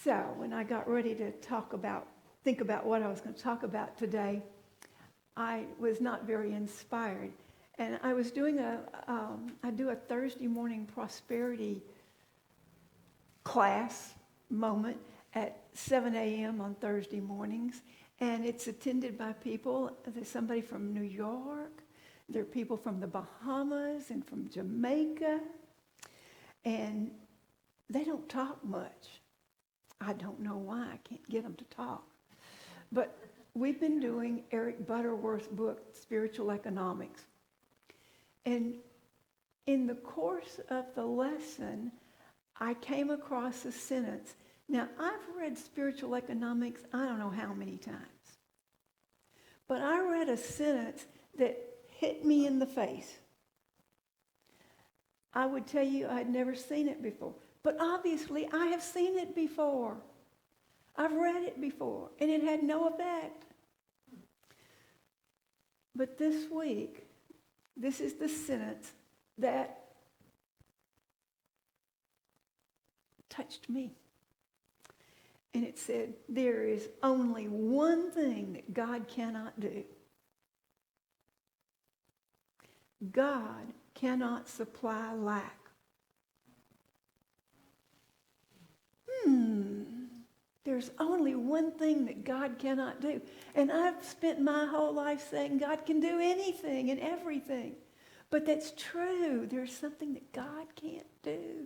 So when I got ready to think about what I was going to talk about today, I was not very inspired. And I was doing I do a Thursday morning prosperity class moment at 7 a.m. on Thursday mornings. And it's attended by people. There's somebody from New York. There are people from the Bahamas and from Jamaica. And they don't talk much. I don't know why. I can't get them to talk. But we've been doing Eric Butterworth's book, Spiritual Economics. And in the course of the lesson, I came across a sentence. Now, I've read Spiritual Economics I don't know how many times. But I read a sentence that hit me in the face. I would tell you I'd never seen it before. But obviously, I have seen it before. I've read it before, and it had no effect. But this week, this is the sentence that touched me. And it said, there is only one thing that God cannot do. God cannot supply lack. There's only one thing that God cannot do. And I've spent my whole life saying God can do anything and everything. But that's true. There's something that God can't do.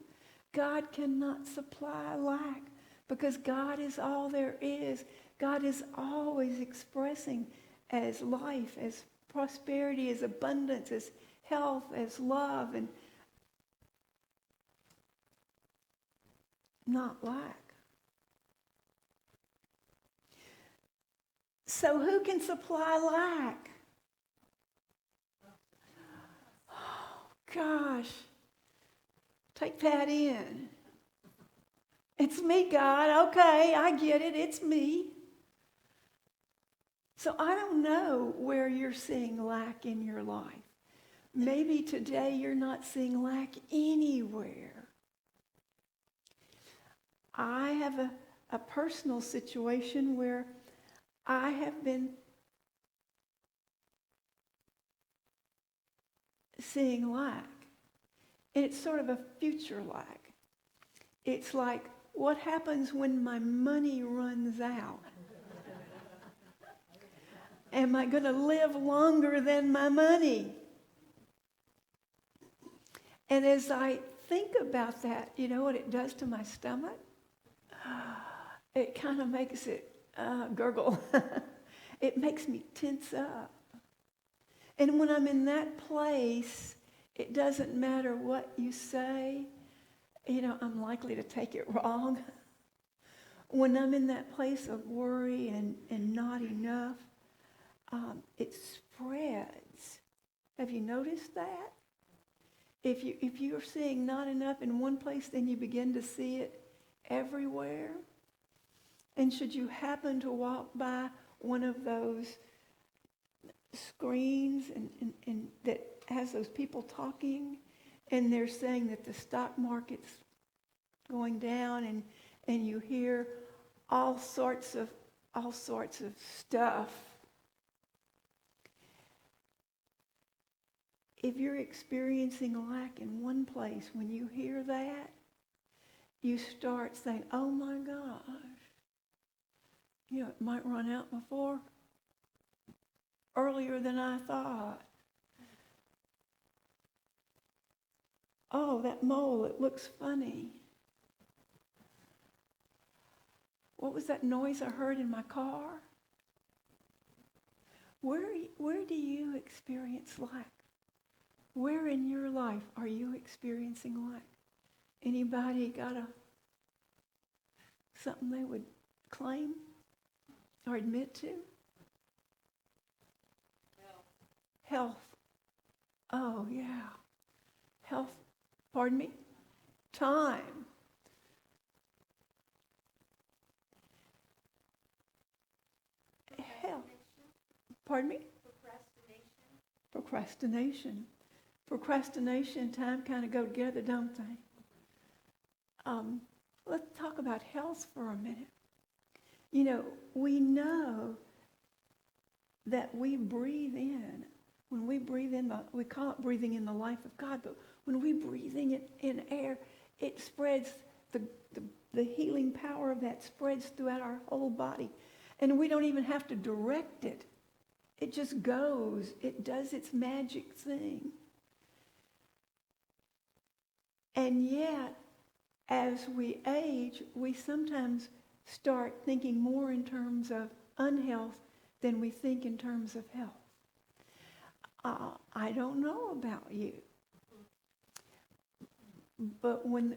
God cannot supply lack because God is all there is. God is always expressing as life, as prosperity, as abundance, as health, as love, and not lack. So who can supply lack? Oh, gosh. Take that in. It's me, God. Okay, I get it. It's me. So I don't know where you're seeing lack in your life. Maybe today you're not seeing lack anywhere. I have a personal situation where I have been seeing lack. And it's sort of a future lack. It's like, what happens when my money runs out? Am I going to live longer than my money? And as I think about that, you know what it does to my stomach? It kind of makes it gurgle. It makes me tense up. And when I'm in that place, it doesn't matter what you say. You know, I'm likely to take it wrong. When I'm in that place of worry and not enough, it spreads. Have you noticed that? If you're seeing not enough in one place, then you begin to see it everywhere. And should you happen to walk by one of those screens and that has those people talking, and they're saying that the stock market's going down, and you hear all sorts of stuff. If you're experiencing lack in one place, when you hear that, you start saying, oh my gosh, you know, it might run out earlier than I thought. Oh, that mole, it looks funny. What was that noise I heard in my car? Where do you experience lack? Where in your life are you experiencing lack? Anybody got something they would claim or admit to? Health. Oh, yeah. Health. Pardon me? Time. Health. Pardon me? Procrastination. Procrastination and time kind of go together, don't they? let's talk about health for a minute. You know, we know that we breathe in. When we breathe in, we call it breathing in the life of God, but when we breathe in air, it spreads, the healing power of that spreads throughout our whole body. And we don't even have to direct it. It just goes. It does its magic thing. And yet, as we age, we sometimes start thinking more in terms of unhealth than we think in terms of health. I don't know about you, but when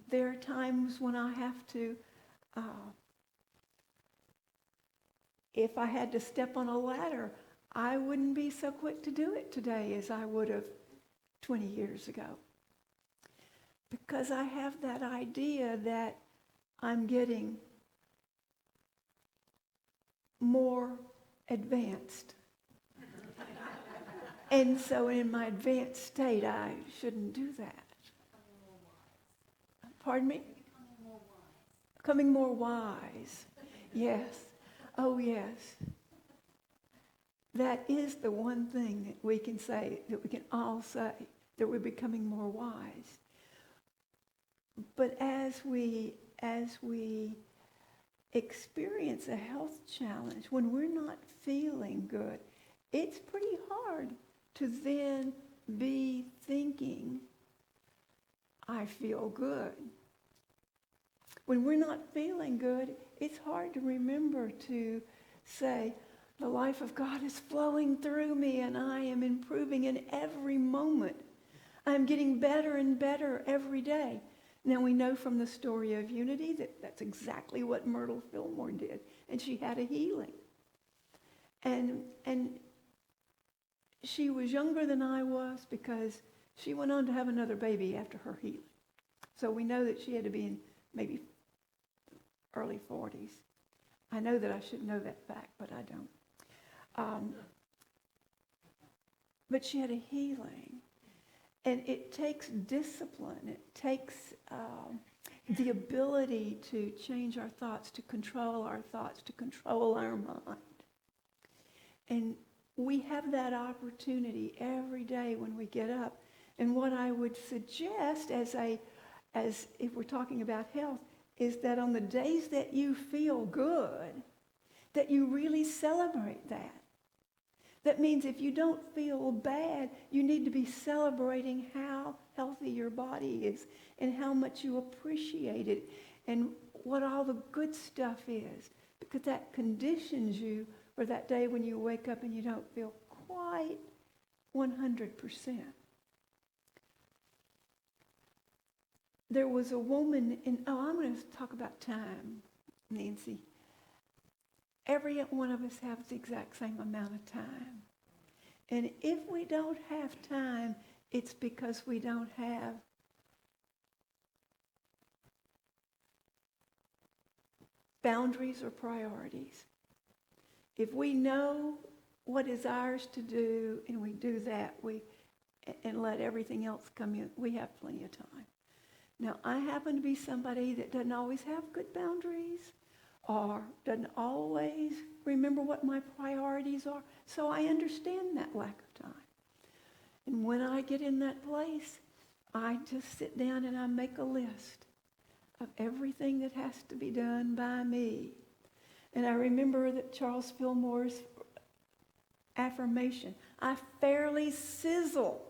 there are times when I have to, if I had to step on a ladder, I wouldn't be so quick to do it today as I would have 20 years ago. Because I have that idea that I'm getting more advanced. And so in my advanced state, I shouldn't do that. Pardon me? Becoming more wise. Yes. Oh, yes. That is the one thing that we can say, that we can all say, that we're becoming more wise. But as we experience a health challenge, when we're not feeling good, it's pretty hard to then be thinking, I feel good. When we're not feeling good, it's hard to remember to say, the life of God is flowing through me and I am improving in every moment. I'm getting better and better every day. Now we know from the story of Unity that that's exactly what Myrtle Fillmore did. And she had a healing. And she was younger than I was because she went on to have another baby after her healing. So we know that she had to be in maybe early 40s. I know that I should know that fact, but I don't. But she had a healing. And it takes discipline. It takes the ability to change our thoughts, to control our thoughts, to control our mind. And we have that opportunity every day when we get up. And what I would suggest as if we're talking about health, is that on the days that you feel good, that you really celebrate that. That means if you don't feel bad, you need to be celebrating how healthy your body is and how much you appreciate it and what all the good stuff is, because that conditions you for that day when you wake up and you don't feel quite 100%. There was a woman I'm going to talk about time, Nancy. Every one of us has the exact same amount of time. And if we don't have time, it's because we don't have boundaries or priorities. If we know what is ours to do and we do that, and let everything else come in, we have plenty of time. Now, I happen to be somebody that doesn't always have good boundaries or doesn't always remember what my priorities are. So I understand that lack of time. And when I get in that place, I just sit down and I make a list of everything that has to be done by me. And I remember that Charles Fillmore's affirmation, I fairly sizzle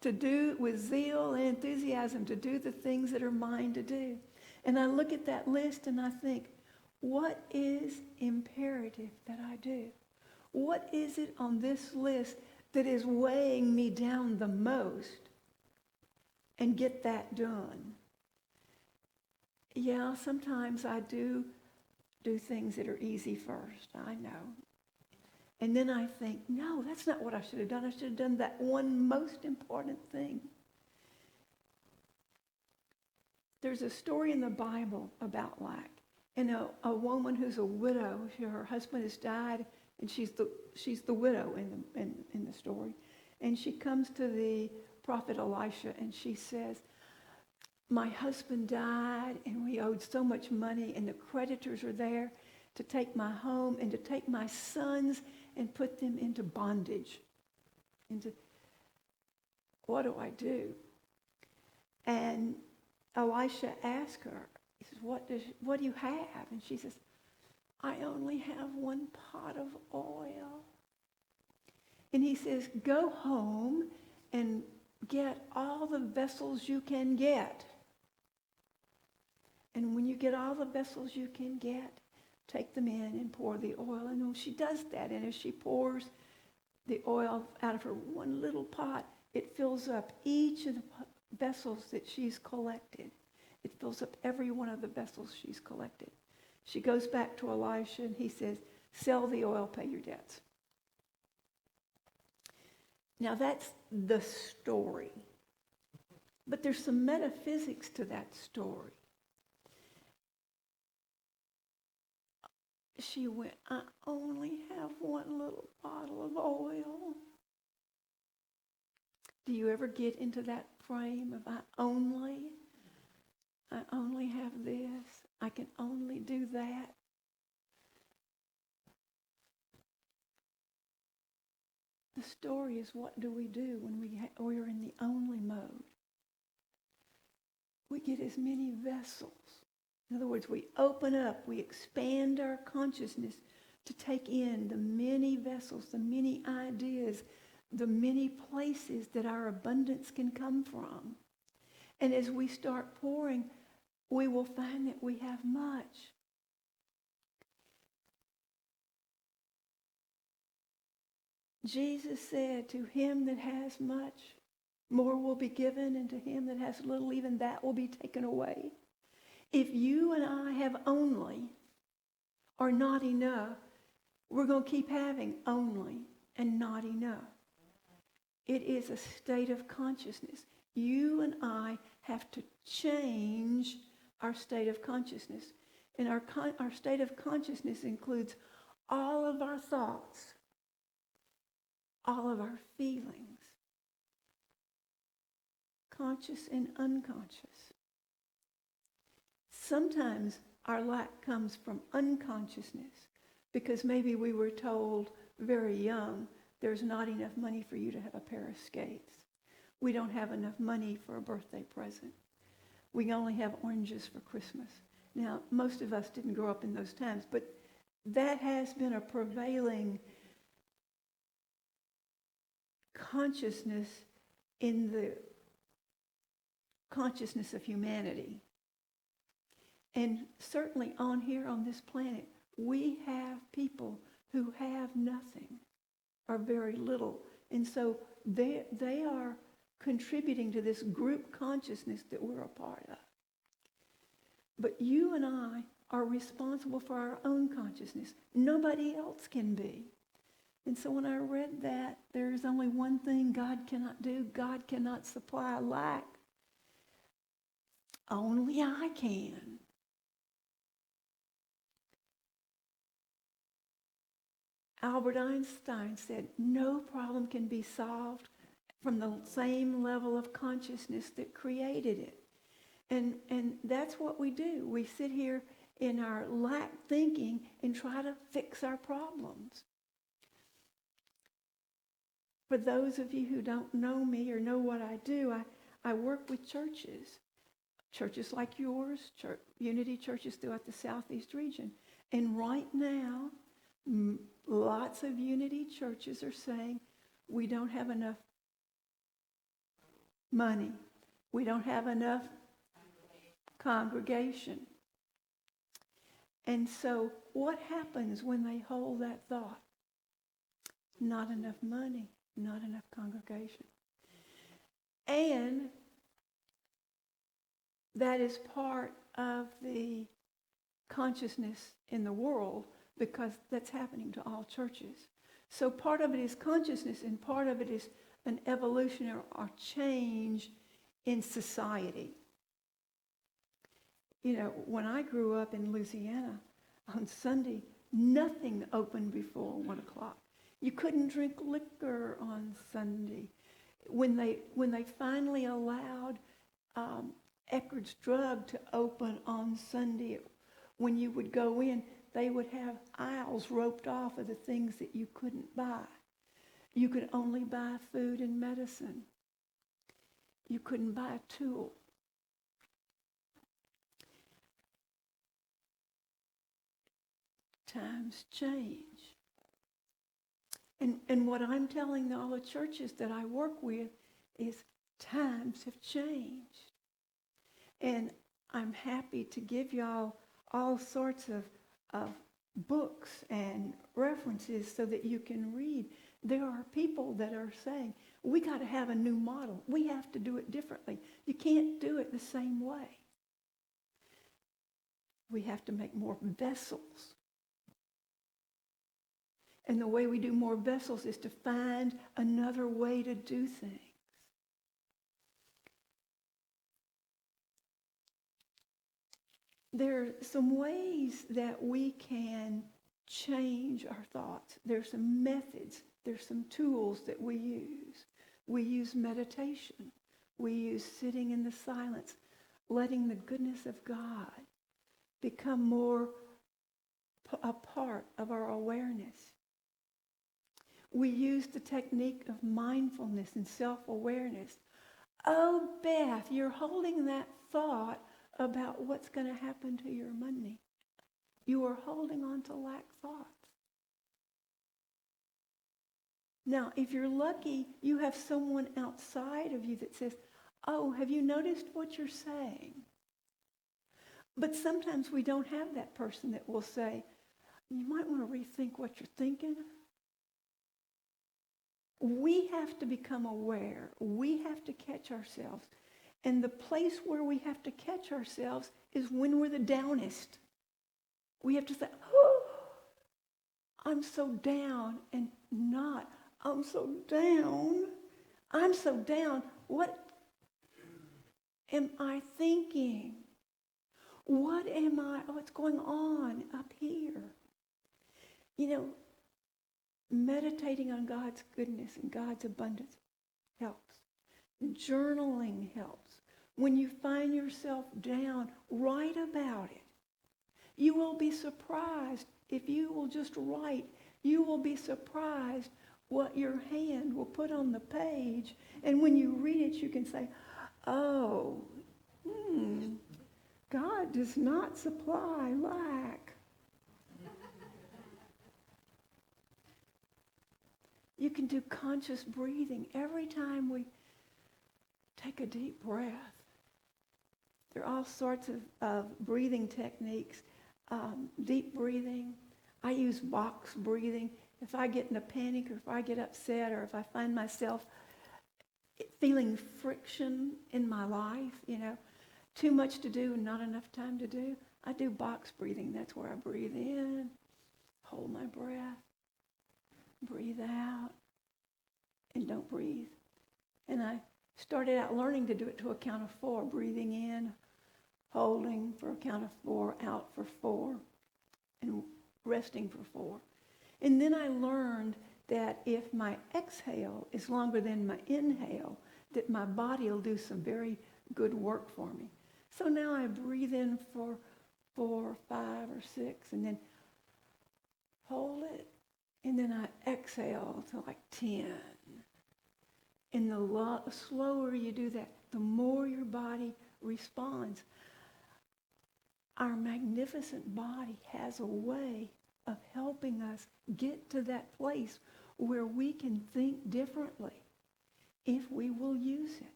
to do with zeal and enthusiasm, to do the things that are mine to do. And I look at that list and I think, what is imperative that I do? What is it on this list that is weighing me down the most? And get that done. Yeah, sometimes I do things that are easy first, I know. And then I think, no, that's not what I should have done. I should have done that one most important thing. There's a story in the Bible about lack. And a woman who's a widow, her husband has died, and she's the widow in the story. And she comes to the prophet Elisha, and she says, my husband died and we owed so much money and the creditors are there to take my home and to take my sons and put them into bondage. What do I do? And Elisha asked her, he says, what do you have? And she says, I only have one pot of oil. And he says, go home and get all the vessels you can get. And when you get all the vessels you can get, take them in and pour the oil. And when she does that, and as she pours the oil out of her one little pot, it fills up each of the vessels that she's collected. It fills up every one of the vessels she's collected. She goes back to Elisha and he says, sell the oil, pay your debts. Now that's the story. But there's some metaphysics to that story. She went, I only have one little bottle of oil. Do you ever get into that frame of I only have this. I can only do that. The story is, what do we do when we're in the only mode? We get as many vessels. In other words, we open up, we expand our consciousness to take in the many vessels, the many ideas, the many places that our abundance can come from. And as we start pouring, we will find that we have much. Jesus said, to him that has much, more will be given, and to him that has little, even that will be taken away. If you and I have only or not enough, we're going to keep having only and not enough. It is a state of consciousness. You and I have to change our state of consciousness. And our state of consciousness includes all of our thoughts, all of our feelings, conscious and unconscious. Sometimes our lack comes from unconsciousness because maybe we were told very young, there's not enough money for you to have a pair of skates. We don't have enough money for a birthday present. We only have oranges for Christmas. Now, most of us didn't grow up in those times, but that has been a prevailing consciousness in the consciousness of humanity. And certainly on here on this planet, we have people who have nothing or very little. And so they are contributing to this group consciousness that we're a part of. But you and I are responsible for our own consciousness. Nobody else can be. And so when I read that, there is only one thing God cannot do. God cannot supply lack. Only I can. Albert Einstein said, no problem can be solved from the same level of consciousness that created it. And that's what we do. We sit here in our lack thinking and try to fix our problems. For those of you who don't know me or know what I do, I work with churches like yours, Unity churches throughout the Southeast region. And right now, lots of Unity churches are saying, we don't have enough money. We don't have enough congregation. And so what happens when they hold that thought? Not enough money, not enough congregation. And that is part of the consciousness in the world because that's happening to all churches. So part of it is consciousness and part of it is an evolution or change in society. You know, when I grew up in Louisiana, on Sunday, nothing opened before 1 o'clock. You couldn't drink liquor on Sunday. When they finally allowed Eckerd's Drug to open on Sunday. When you would go in, they would have aisles roped off of the things that you couldn't buy. You could only buy food and medicine. You couldn't buy a tool. Times change. And what I'm telling all the churches that I work with is times have changed. And I'm happy to give y'all all sorts of books and references so that you can read. There are people that are saying, we got to have a new model. We have to do it differently. You can't do it the same way. We have to make more vessels. And the way we do more vessels is to find another way to do things. There are some ways that we can change our thoughts. There's some methods. There's some tools that we use. We use meditation. We use sitting in the silence, letting the goodness of God become more a part of our awareness. We use the technique of mindfulness and self-awareness. Oh, Beth, you're holding that thought about what's going to happen to your money. You are holding on to lack thoughts. Now, if you're lucky, you have someone outside of you that says, oh, have you noticed what you're saying? But sometimes we don't have that person that will say, you might want to rethink what you're thinking. We have to become aware. We have to catch ourselves. And the place where we have to catch ourselves is when we're the downest. We have to say, oh, I'm so down, and not, I'm so down. I'm so down. What am I thinking? What's going on up here? You know, meditating on God's goodness and God's abundance helps. Journaling helps. When you find yourself down, write about it. You will be surprised if you will just write. You will be surprised what your hand will put on the page. And when you read it, you can say, oh, God does not supply lack. You can do conscious breathing every time we take a deep breath. There are all sorts of breathing techniques. Deep breathing. I use box breathing. If I get in a panic or if I get upset or if I find myself feeling friction in my life, too much to do and not enough time to do, I do box breathing. That's where I breathe in, hold my breath, breathe out, and don't breathe. And I started out learning to do it to a count of 4, breathing in, holding for a count of 4, out for 4, and resting for 4. And then I learned that if my exhale is longer than my inhale, that my body will do some very good work for me. So now I breathe in for 4, 5, or 6, and then hold it, and then I exhale to like 10. And the slower you do that, the more your body responds. Our magnificent body has a way of helping us get to that place where we can think differently if we will use it.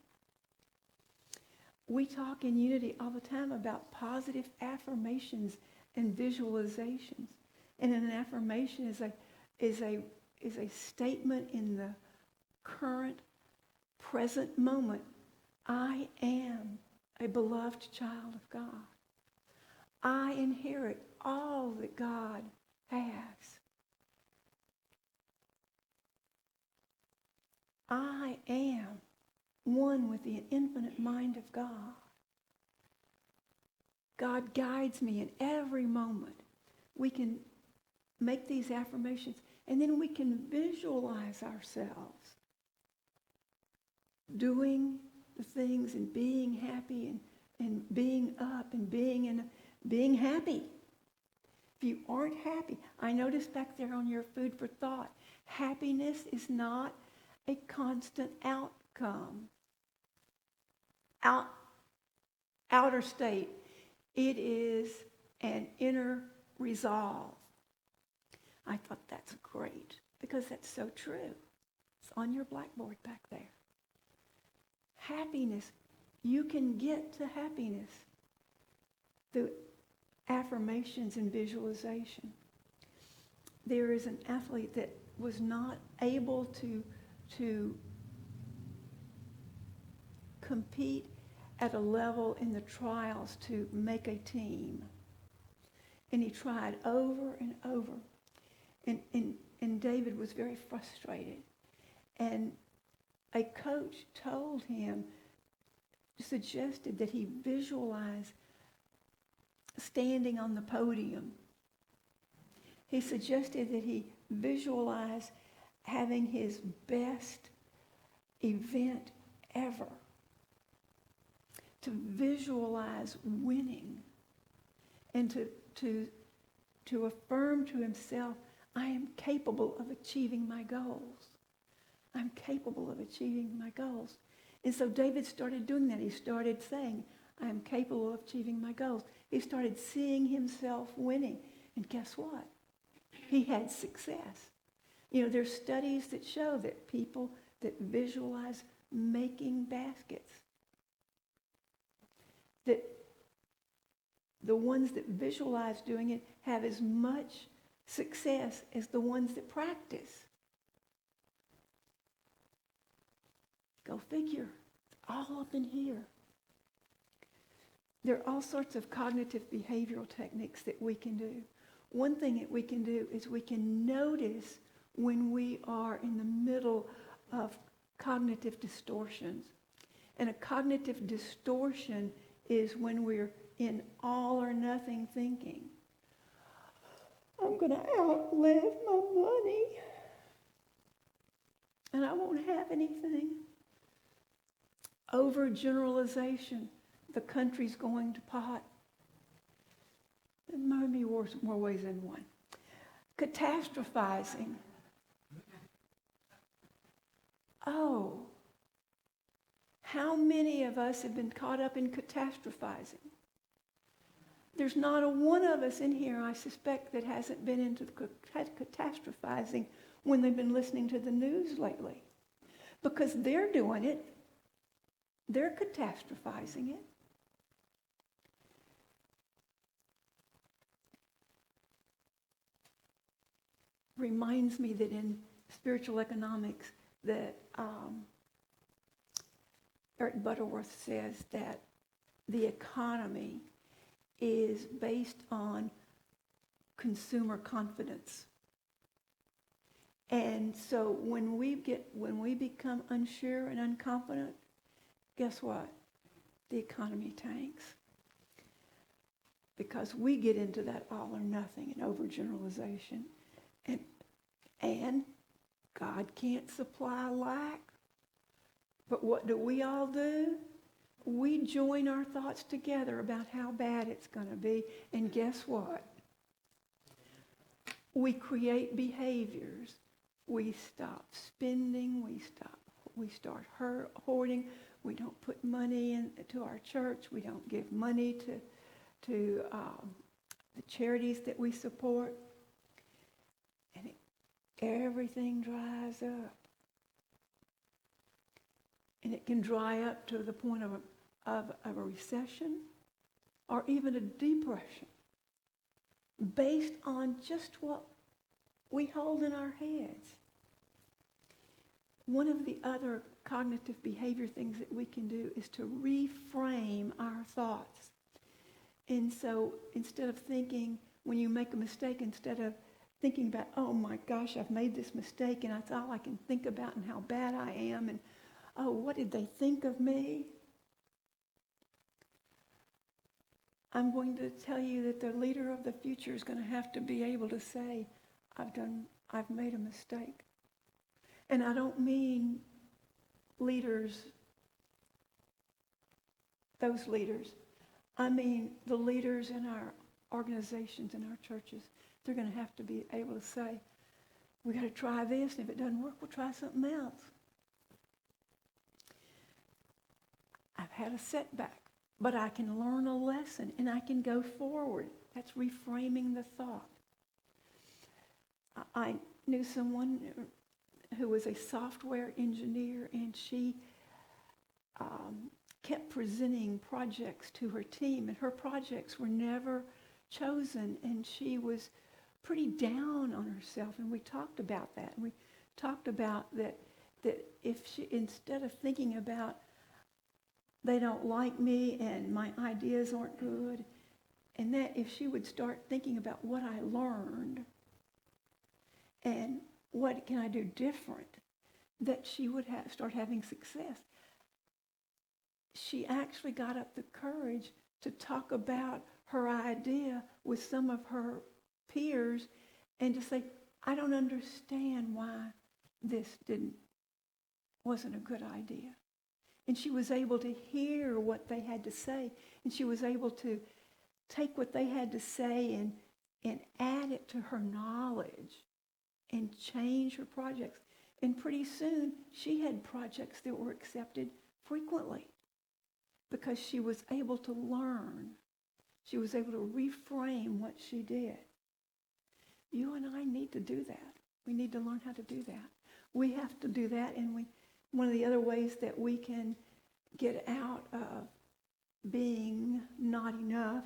We talk in Unity all the time about positive affirmations and visualizations. And an affirmation is a statement in the current present moment. I am a beloved child of God. I inherit all that God has. I am one with the infinite mind of God. God guides me in every moment. We can make these affirmations, and then we can visualize ourselves doing the things and being happy and and being up and being happy. If you aren't happy, I noticed back there on your food for thought, happiness is not a constant outcome, outer state. It is an inner resolve. I thought that's great because that's so true. It's on your blackboard back there. Happiness. You can get to happiness through affirmations and visualization. There is an athlete that was not able to compete at a level in the trials to make a team. And he tried over and over. And David was very frustrated. And a coach told him, suggested that he visualize standing on the podium. He suggested that he visualize having his best event ever. To visualize winning. And to affirm to himself, I am capable of achieving my goals. I'm capable of achieving my goals. And so David started doing that. He started saying, I am capable of achieving my goals. He started seeing himself winning. And guess what? He had success. You know, there's studies that show that people that visualize making baskets, that the ones that visualize doing it have as much success as the ones that practice. Go figure. It's all up in here. There are all sorts of cognitive behavioral techniques that we can do. One thing that we can do is we can notice when we are in the middle of cognitive distortions. And a cognitive distortion is when we're in all or nothing thinking. I'm going to outlive my money, and I won't have anything. Overgeneralization. The country's going to pot. There might be more ways than one. Catastrophizing. Oh, how many of us have been caught up in catastrophizing? There's not a one of us in here, I suspect, that hasn't been into catastrophizing when they've been listening to the news lately. Because they're doing it. They're catastrophizing it. Reminds me that in spiritual economics that Eric Butterworth says that the economy is based on consumer confidence. And so when we become unsure and unconfident, guess what? The economy tanks. Because we get into that all or nothing and overgeneralization. And God can't supply lack. But what do we all do? We join our thoughts together about how bad it's going to be. And guess what? We create behaviors. We stop spending. We start hoarding. We don't put money into our church. We don't give money to the charities that we support. And everything dries up. And it can dry up to the point of a recession or even a depression based on just what we hold in our heads. One of the other cognitive behavior things that we can do is to reframe our thoughts. And so instead of thinking, when you make a mistake, instead of thinking about, oh my gosh, I've made this mistake and that's all I can think about and how bad I am and, oh, what did they think of me? I'm going to tell you that the leader of the future is going to have to be able to say, I've made a mistake. And I don't mean leaders, those leaders. I mean, the leaders in our organizations, in our churches, they're going to have to be able to say, we got to try this, and if it doesn't work, we'll try something else. I've had a setback, but I can learn a lesson, and I can go forward. That's reframing the thought. I knew someone who was a software engineer, and she kept presenting projects to her team, and her projects were never chosen, and she was pretty down on herself, and we talked about that. And we talked about that if she, instead of thinking about they don't like me and my ideas aren't good, and that if she would start thinking about what I learned and what can I do different, that she would start having success. She actually got up the courage to talk about her idea with some of her peers and to say, I don't understand why this wasn't a good idea. And she was able to hear what they had to say, and she was able to take what they had to say and add it to her knowledge and change her projects. And pretty soon, she had projects that were accepted frequently because she was able to learn. She was able to reframe what she did. You and I need to do that. We need to learn how to do that. We have to do that, and one of the other ways that we can get out of being not enough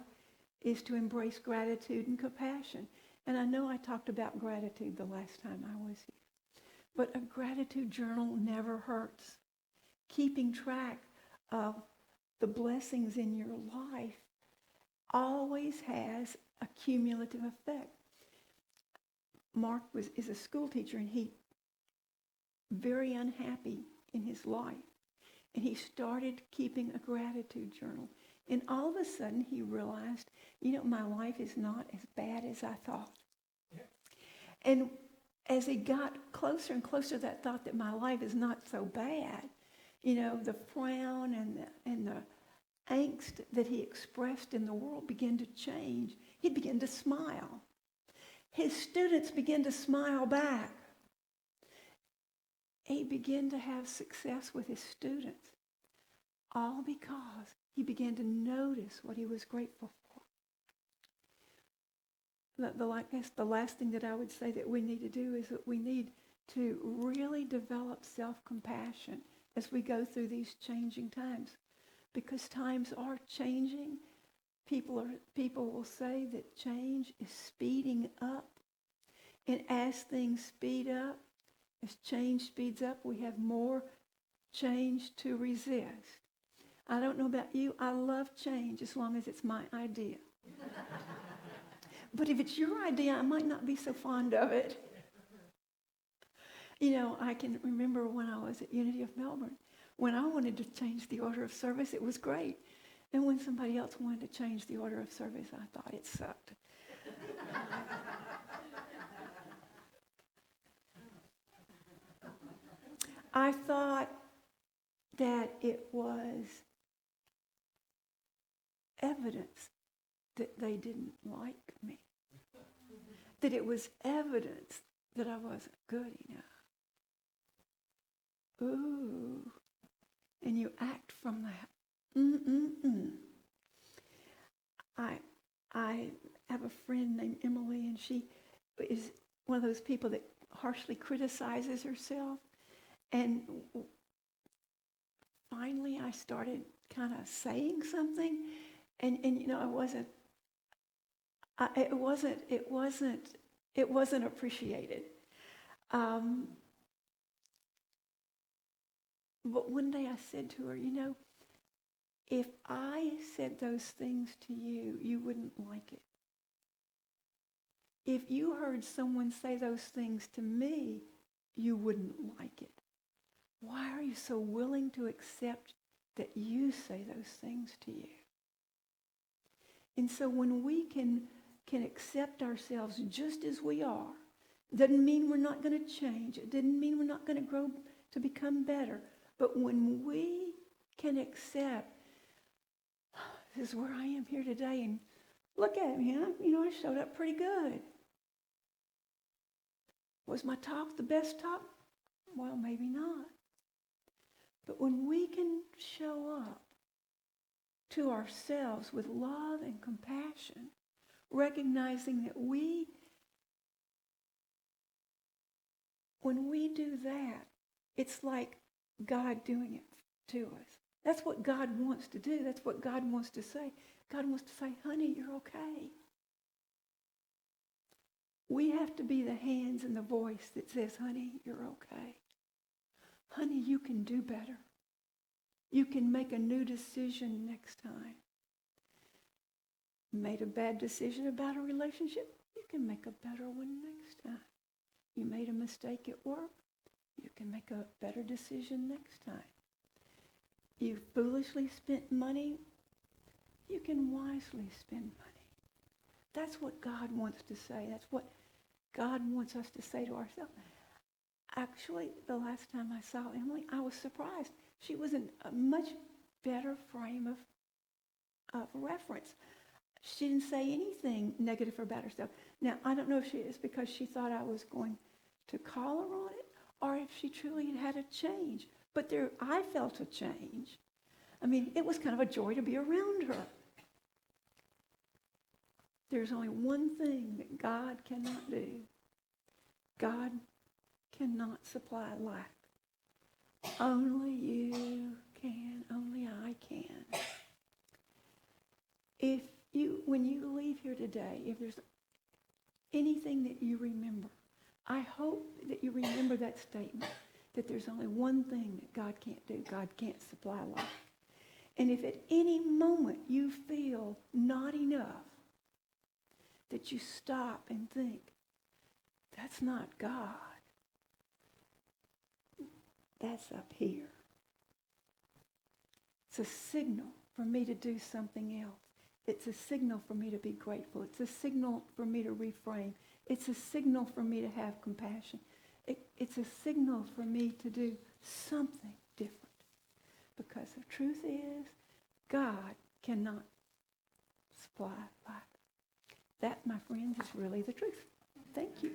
is to embrace gratitude and compassion. And I know I talked about gratitude the last time I was here, but a gratitude journal never hurts. Keeping track of the blessings in your life always has a cumulative effect. Mark is a school teacher, and he very unhappy in his life. And he started keeping a gratitude journal. And all of a sudden he realized, my life is not as bad as I thought. Yeah. And as he got closer and closer to that thought that my life is not so bad, the frown and the angst that he expressed in the world began to change. He began to smile. His students began to smile back. He began to have success with his students, all because he began to notice what he was grateful for. The last thing that I would say that we need to do is that we need to really develop self-compassion as we go through these changing times, because times are changing. People will say that change is speeding up, and as things speed up, as change speeds up, we have more change to resist. I don't know about you, I love change as long as it's my idea. But if it's your idea, I might not be so fond of it. I can remember when I was at Unity of Melbourne, when I wanted to change the order of service, it was great. And when somebody else wanted to change the order of service, I thought it sucked. I thought that it was evidence that they didn't like me, that it was evidence that I wasn't good enough. Ooh, and you act from that. I have a friend named Emily, and she is one of those people that harshly criticizes herself. And finally, I started kind of saying something, and it wasn't appreciated. But one day I said to her, if I said those things to you, you wouldn't like it. If you heard someone say those things to me, you wouldn't like it. Why are you so willing to accept that you say those things to you? And so when we can accept ourselves just as we are, doesn't mean we're not going to change. It didn't mean we're not going to grow to become better. But when we can accept, this is where I am here today, and look at me, huh? I showed up pretty good. Was my talk the best talk? Well, maybe not. But when we can show up to ourselves with love and compassion, recognizing that when we do that, it's like God doing it to us. That's what God wants to do. That's what God wants to say. God wants to say, honey, you're okay. We have to be the hands and the voice that says, honey, you're okay. Honey, you can do better. You can make a new decision next time. Made a bad decision about a relationship, you can make a better one next time. You made a mistake at work, you can make a better decision next time. You foolishly spent money, you can wisely spend money. That's what God wants to say. That's what God wants us to say to ourselves. Actually, the last time I saw Emily, I was surprised. She was in a much better frame of reference. She didn't say anything negative about herself. Now, I don't know if it's because she thought I was going to call her on it, or if she truly had had a change. But I felt a change. I mean, it was kind of a joy to be around her. There's only one thing that God cannot do. God cannot supply lack. Only you can, only I can. When you leave here today, if there's anything that you remember, I hope that you remember that statement, that there's only one thing that God can't do. God can't supply lack. And if at any moment you feel not enough, that you stop and think, that's not God. That's up here. It's a signal for me to do something else. It's a signal for me to be grateful. It's a signal for me to reframe. It's a signal for me to have compassion. It's a signal for me to do something different. Because the truth is, God cannot supply lack. That, my friends, is really the truth. Thank you.